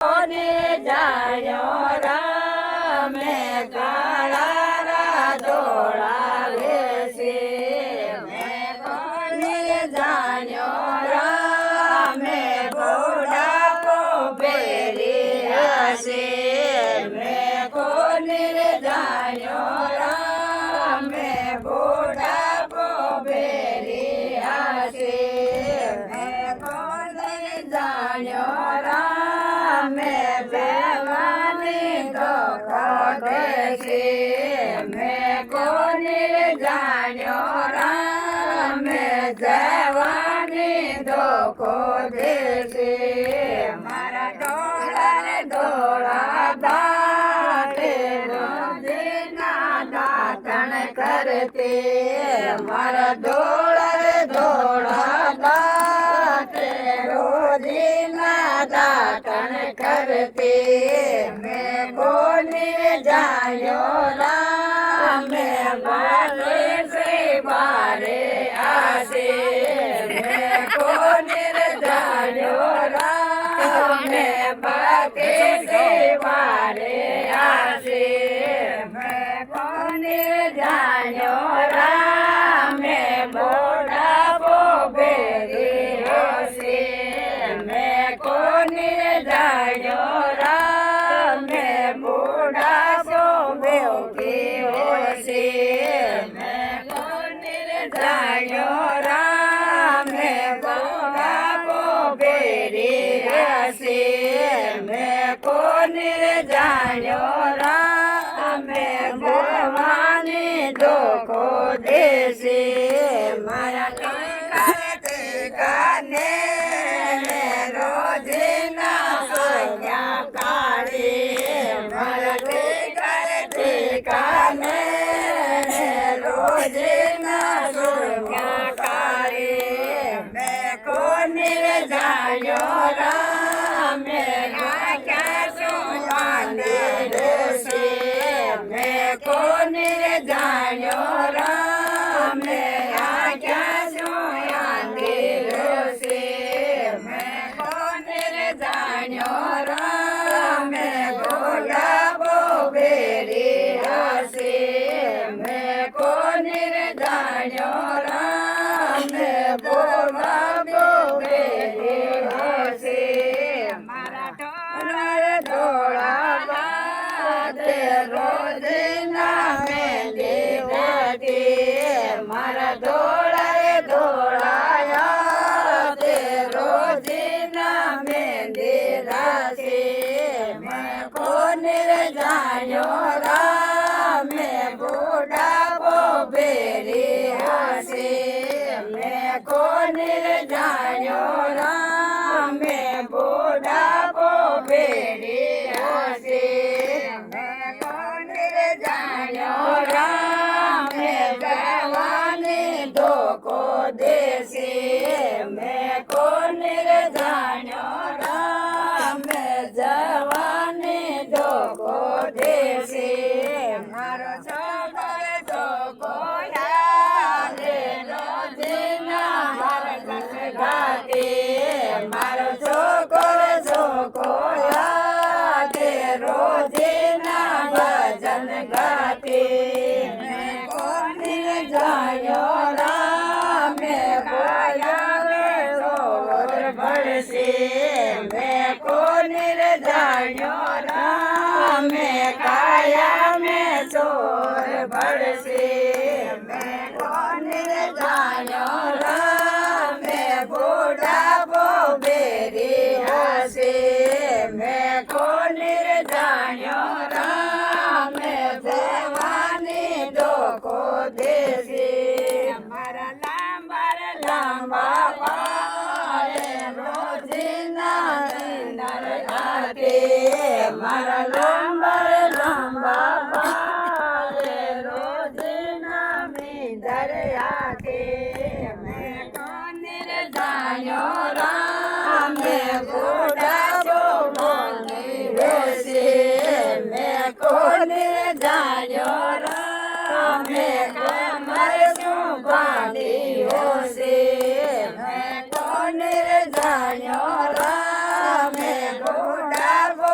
કોને જાણ્યો રામે કાળા ધોળા છે મેં કોને જાણ્યો રામે બુઢાપો પહેરી હશે મેં કોને જાણ્યો રામે બુઢાપો પહેરી હશે મેં કોને જાણ્યો રામે જવાની ધોકો દેશે મેં કોને જાણ્યો રામે જવાની ધોકો દેશે મારા ડોળા ધોળા દાટે રોજીના દાતણ કરતે મારા ડોળા ધોળા દાટે રોજીના દાતણ કરતે મેં કોને જાણ્યો રામે બારે સે બારે આશે મેં કોને જાણ્યો રામે બાકે સે બારે આશે મેં કોને જાણ્યો રામે બુઢાપો પહેરી હશે મેં કોને જાણ્યો રામે બુઢાપો બેઠી હશે મેં કોને જાણ્યો રામે બુઢાપો પહેરી હશે મેં કોને જાણ્યો રામે જવાની ધોકો દેશે મારા ઠેકાને રોજીના સોન્યા કાઢી મારા ઠેકાને રોજીના સોન્યા કાઢી મેં કોને જાણ્યો રામે ક્યાં શું બાંધી દેશે મેં કોને જાણ્યો રામે ક્યાં શું બાંધી દેશે મેં કોને જાણ્યો રામે ગુલાબો બેરી હશે મેં કોને જાણ્યો રામે ગુલાબો બેરી હશે મારા ધોળા ધોળા બાદે રોજીના મહેંદી રાખી મારા ધોળા ધોળા તે રોજીના મહેંદી રાખી મેં કોને જાણ્યો રામે બુઢાપો પહેરી હશે મેં કોને જાણ્યો રામે બુઢાપો પહેરી હશે મેં કોને જાણ્યો રામે જવાની ધોકો દેશે મેં કોને જાણ્યો રામે જવાની ધોકો દેશે મારો ધોકો યારે રોજીના ઘાટે મારો ધોકો યારે રોજીના ભજન ગાતે મેં કોને જાણ્યો રામે કાયા ચોર ભળશે મેં કોને જાણ્યો રામે કાયા મેં ચોર ભળશે મેં કોને જાણ્યો રામે બુઢાપો બેરી હશે મેં કોને જાણ્યો રામે જવાની ધોકો દેશે મારા લાંબા પાળે રોજીના નર ઘાટે મારા લાંબા પાળે રોજીના મીંદર આકે મેં કોને જાણ્યો રામે બુઢાપો માંગી રહેશે મેં કોને જાણ્યો રામે કમર શું બાંધી હશે મેં કોને જાણ્યો રામે બુઢાપો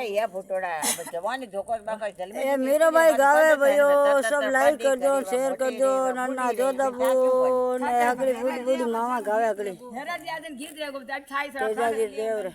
ये फुटोड़ा जवानी धोखो बाका जल्दी ए मीराबाई गावे भयो सब लाइक करजो शेयर करजो नन्ना जोदाबू ने अगली बूढ़ी बूढ़ी मामा गावे अगली हेरा जी आदन गीत रे गो थाई तेजाजी देवरे